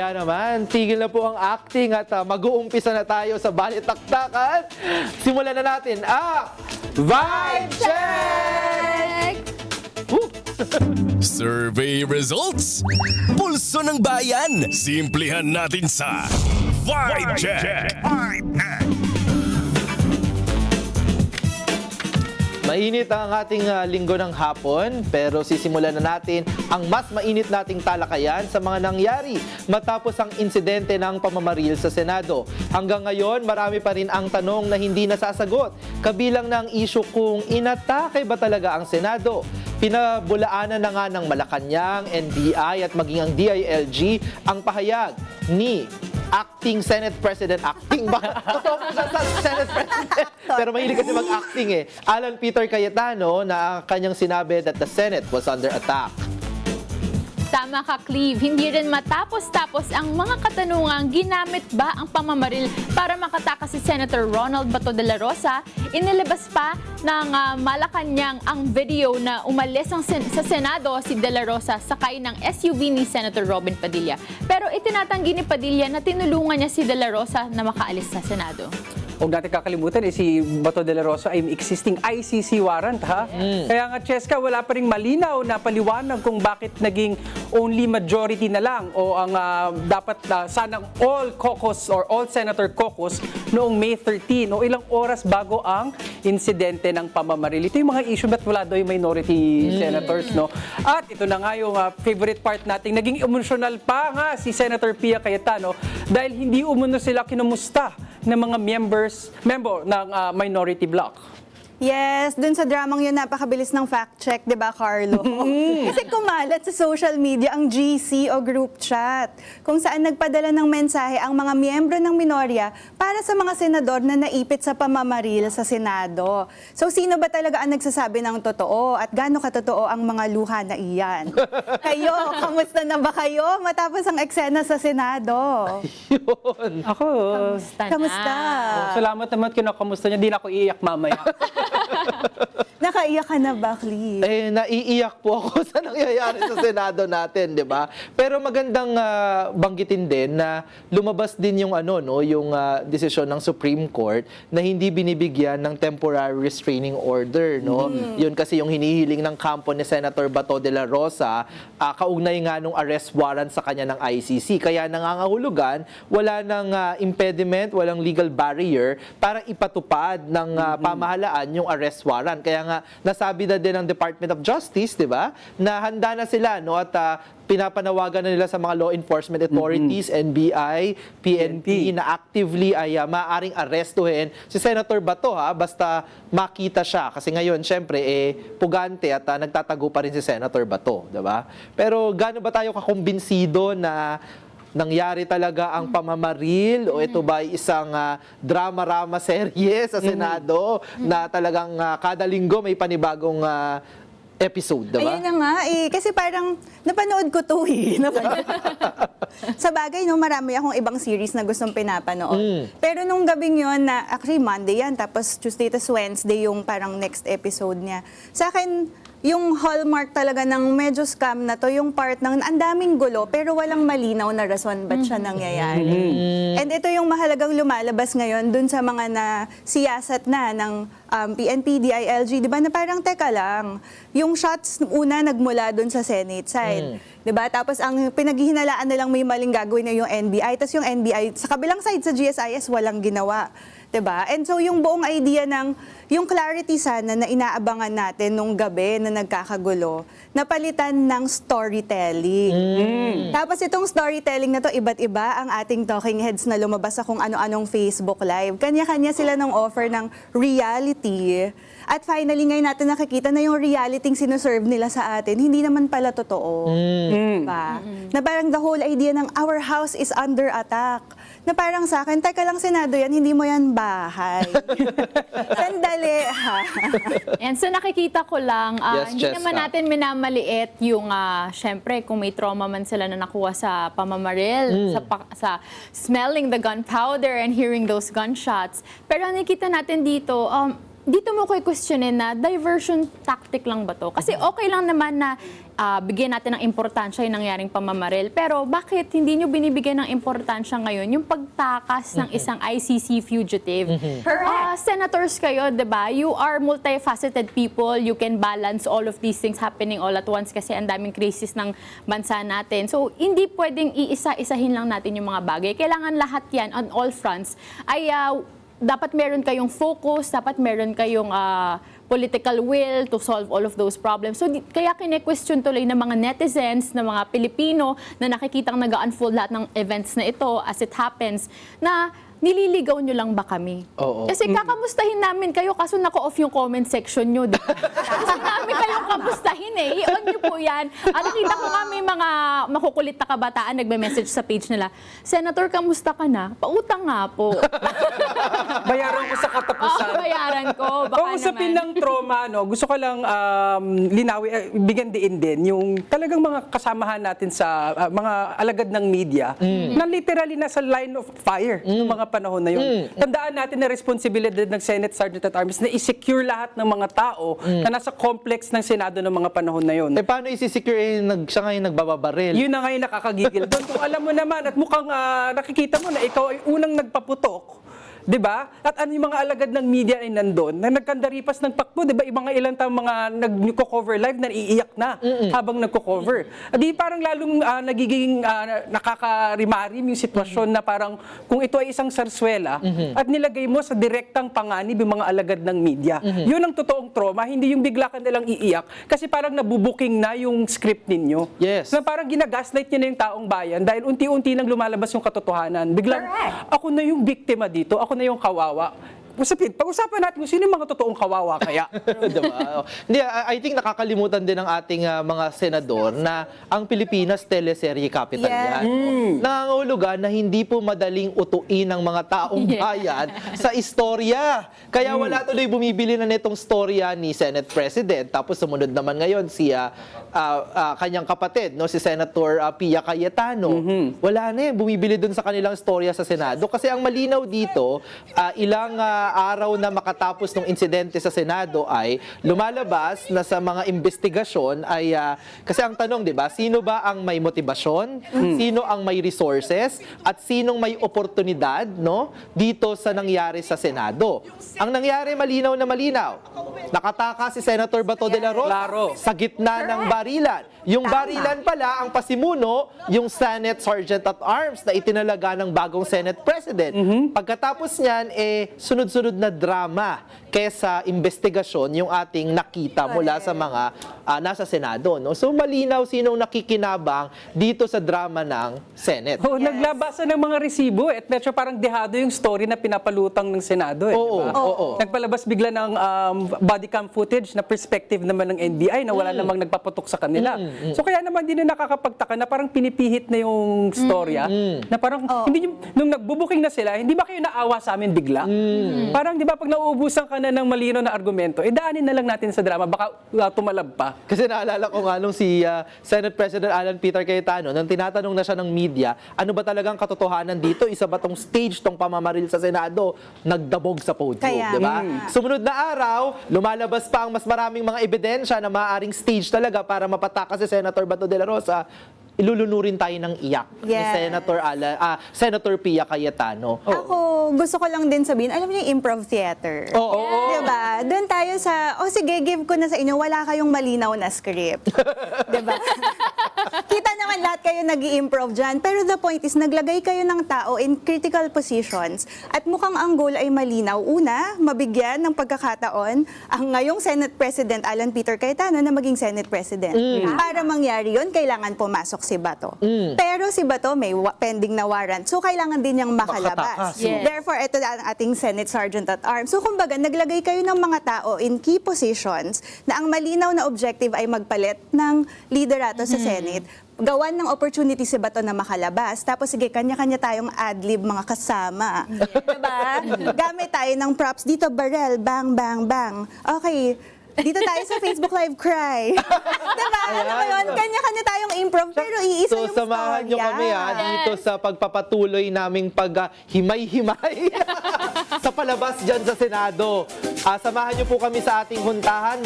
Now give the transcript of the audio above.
Kaya naman, tigil na po ang acting at mag-uumpisa na tayo sa balitaktakan. Simulan na natin ang Vibe Check! Survey results! Pulso ng bayan! Simplihan natin sa Vibe Check! Mainit ang ating linggo ng hapon, pero sisimulan na natin ang mas mainit nating talakayan sa mga nangyari matapos ang insidente ng pamamaril sa Senado. Hanggang ngayon, marami pa rin ang tanong na hindi nasasagot. Kabilang ng issue kung inatake ba talaga ang Senado. Pinabulaanan na nga ng Malacanang, NBI at maging ang DILG ang pahayag ni Acting Senate President. Acting ba? Totoo po sa Senate President. Pero mahilig kasi mag-acting eh. Alan Peter Cayetano na kanyang sinabi that the Senate was under attack. Tama ka, Cleve. Hindi rin matapos-tapos ang mga katanungang ginamit ba ang pamamaril para makatakas si Senator Ronald Bato de la Rosa. Inilabas pa ng Malacanang ang video na umalis sa Senado si de la Rosa sakay ng SUV ni Senator Robin Padilla. Pero itinatanggi ni Padilla na tinulungan niya si de la Rosa na makaalis sa Senado. Huwag natin kakalimutan, si Bato de la Rosa ay existing ICC warrant, ha? Kaya nga, Cheska, wala pa ring malinaw na paliwanag kung bakit naging only majority na lang o ang dapat sanang all caucus or all senator caucus noong May 13 o ilang oras bago ang insidente ng pamamaril. Ito yung mga issue ba't wala daw yung minority senators, no? At ito na nga yung favorite part natin, naging emotional pa nga si Senator Pia Cayetano dahil hindi umuno sila kinumusta ng mga member ng minority bloc. Yes, dun sa dramang yun, napakabilis ng fact check, di ba, Carlo? Kasi kumalat sa social media ang GC o group chat, kung saan nagpadala ng mensahe ang mga miyembro ng minorya para sa mga senador na naipit sa pamamaril sa Senado. So, sino ba talaga ang nagsasabi ng totoo at gaano katotoo ang mga luha na iyan? Kayo, kamusta na ba kayo matapos ang eksena sa Senado? Yun. Ako, Kamusta? salamat naman kinakamusta niya, di na ako iiyak mamaya. Nakaiyak ka na ba, Cleve? Naiiyak po ako sa nangyayari sa Senado natin, di ba? Pero magandang banggitin din na lumabas din yung yung desisyon ng Supreme Court na hindi binibigyan ng temporary restraining order, no? Yun kasi yung hinihiling ng kampo ni Senator Bato de la Rosa, kaugnay nga nung arrest warrant sa kanya ng ICC. Kaya nangangahulugan, wala nang impediment, walang legal barrier para ipatupad ng pamahalaan yung arrest warrant. Kaya nga nasabi na din ng Department of Justice, 'di ba, na handa na sila, no, at pinapanawagan na nila sa mga law enforcement authorities, NBI, PNP na actively ay maaring arestuhin si Senator Bato, basta makita siya kasi ngayon syempre pugante at nagtatago pa rin si Senator Bato, 'di ba? Pero gaano ba tayo kakumbinsido na nangyari talaga ang pamamaril o ito ba ay isang drama-rama serye sa Senado na talagang kada linggo may panibagong episode, diba? Ayun na nga kasi parang napanood ko to Sa bagay, no, marami akong ibang series na gustong pinapanood. Pero nung gabing yun, na actually Monday yan, tapos Tuesday tas Wednesday yung parang next episode niya. Sa akin, yung hallmark talaga ng medyo scam na to, yung part ng ang daming gulo pero walang malinaw na rason ba't siya nangyayari. And ito yung mahalagang lumalabas ngayon dun sa mga siyasat na ng PNP, DILG, di ba, na parang teka lang, yung shots una nagmula dun sa Senate side. Di ba? Tapos ang pinaghihinalaan na lang may maling gagawin na yung NBI, tapos yung NBI sa kabilang side sa GSIS walang ginawa. Diba? And so yung buong idea ng, yung clarity sana na inaabangan natin nung gabi na nagkakagulo, napalitan ng storytelling. Tapos itong storytelling na to, iba't iba ang ating talking heads na lumabas sa kung ano-anong Facebook Live. Kanya-kanya sila ng offer ng reality. At finally ngayon natin nakikita na yung reality sinuserve nila sa atin, hindi naman pala totoo. Diba? Na parang the whole idea ng our house is under attack. Na parang sa akin, teka lang Senado yan, hindi mo yan bahay. Sandali, ha? And so nakikita ko lang, Yes, hindi Cheska. naman natin minamaliit yung, syempre, kung may trauma man sila na nakuha sa pamamaril, sa smelling the gunpowder and hearing those gunshots. Pero nakikita natin dito, dito mo ko'y questionin na diversion tactic lang ba to? Kasi okay lang naman na bigyan natin ng importansya yung nangyaring pamamaril. Pero bakit hindi nyo binibigyan ng importansya ngayon yung pagtakas ng isang ICC fugitive? Senators kayo, di ba? You are multifaceted people. You can balance all of these things happening all at once kasi ang daming crisis ng bansa natin. So, hindi pwedeng iisa-isahin lang natin yung mga bagay. Kailangan lahat yan on all fronts ay dapat meron kayong focus, dapat meron kayong political will to solve all of those problems. So, kaya kine-question tuloy ng mga netizens, ng mga Pilipino na nakikitang nag-unfold lahat ng events na ito as it happens, na nililigaw nyo lang ba kami? Oo. Kasi kakamustahin namin kayo, kaso naka-off yung comment section nyo. Gusto namin kayong kamustahin eh. I-on nyo po yan. At nakita ko kami mga makukulit na kabataan nagme-message sa page nila, Senator, kamusta ka na? Pautang nga po. Bayaran ko sa katapusan. Bayaran ko. Baka Kung usapin naman. ng trauma, no, gusto ko lang bigyan diin din yung talagang mga kasamahan natin sa mga alagad ng media na literally nasa line of fire ng mga panahon na yun. Tandaan natin na responsibilidad ng Senate Sergeant at Arms na i-secure lahat ng mga tao na nasa complex ng Senado ng mga panahon na yun. Eh, paano isi-secure siya ngayon nagbababaril? Yun na ngayon nakakagigil doon. Kung alam mo naman at mukhang nakikita mo na ikaw ay unang nagpaputok, 'di ba? At ano yung mga alagad ng media ay nandoon na nagkandaripas ng pakbo, 'di ba? Ibang ilang taong mga nagko-cover live na iiyak na habang nagko-cover. At di parang lalong nagiging nakakarimarim yung sitwasyon na parang kung ito ay isang sarswela at nilagay mo sa direktang panganib yung mga alagad ng media. Yun ang totoong trauma, hindi yung bigla ka nilang iiyak kasi parang nabubuking na yung script ninyo. Yes. Na parang ginagaslight niyo na yung taong bayan dahil unti-unti nang lumalabas yung katotohanan. Biglang ako na yung biktima dito, ako na yung kawawa. Pag-usapan natin kung sino yung mga totoong kawawa kaya. Diba? Hindi, I think nakakalimutan din ng ating mga senador na ang Pilipinas teleserye capital Yeah. yan. Nangangahulugan na hindi po madaling utuin ng mga taong bayan sa istorya. Kaya wala tuloy bumibili na nitong storya ni Senate President. Tapos sumunod naman ngayon si kanyang kapatid, no, si Senator Pia Cayetano. Wala na bumibili dun sa kanilang storya sa Senado. Kasi ang malinaw dito, ilang araw na makatapos ng insidente sa Senado ay lumalabas na sa mga investigasyon ay kasi ang tanong, 'di ba, sino ba ang may motibasyon, sino ang may resources at sinong may oportunidad, no, dito sa nangyari sa Senado. Ang nangyari malinaw na malinaw. Nakataka si Senator Bato de la Rosa Claro. sa gitna ng barilan. Yung barilan pala ang pasimuno yung Senate Sergeant at Arms na itinalaga ng bagong Senate President. Pagkatapos niyan sunod-sunod na drama kaysa investigasyon yung ating nakita mula sa mga nasa Senado, no? So malinaw sinong nakikinabang dito sa drama ng Senate. Naglabasan ng mga resibo at medyo parang dehado yung story na pinapalutang ng Senado. Oo, diba? oo. Nagpalabas bigla ng body cam footage na perspective naman ng NBI na wala namang nagpaputok sa kanila. So kaya naman din na nakakapagtaka na parang pinipihit na yung storya na parang hindi nung nagbubuking na sila, hindi ba kayo naawa sa amin bigla? Parang di ba pag nauubusan ka na ng malino na argumento, daanin na lang natin sa drama, baka tumalab pa. Kasi naalala ko nga nung si Senate President Alan Peter Cayetano, nang tinatanong na siya ng media, ano ba talagang katotohanan dito? Isa ba tong stage tong pamamaril sa Senado? Nagdabog sa podium, Kaya, di ba? Sumunod na araw, lumalabas pa ang mas maraming mga ebidensya na maaaring stage talaga para mapatakas si Senator Bato de la Rosa. Ilulunurin tayo ng iyak ni Yes. Senator Pia Cayetano. Ako, gusto ko lang din sabihin, alam niyo yung improv theater. Oo. Diba? Doon tayo sa, sige, give ko na sa inyo, wala kayong malinaw na script. Diba? Kita naman lahat kayo nag-i-improv dyan. Pero the point is, naglagay kayo ng tao in critical positions at mukhang ang goal ay malinaw. Una, mabigyan ng pagkakataon ang ngayong Senate President Alan Peter Cayetano na maging Senate President. Para mangyari yun, kailangan pumasok si Bato. Pero si Bato may pending na warrant. So, kailangan din niyang makalabas. Makatakas. Yes. Therefore, ito ang ating Senate Sergeant at Arms. So, kumbaga, naglagay kayo ng mga tao in key positions na ang malinaw na objective ay magpalit ng liderato sa Senate. Gawan ng opportunity si Bato na makalabas. Tapos, sige, kanya-kanya tayong ad-lib mga kasama. Diba? Gamit tayo ng props dito, barrel, bang, bang, bang. Okay, Dito tayo sa Facebook Live cry. Diba? Alam mo yun? Kanya-kanya tayong improv, pero iisa So, yung samahan nyo storya. kami dito sa pagpapatuloy naming paghimay-himay sa palabas dyan sa Senado. Samahan nyo po kami sa ating huntahan.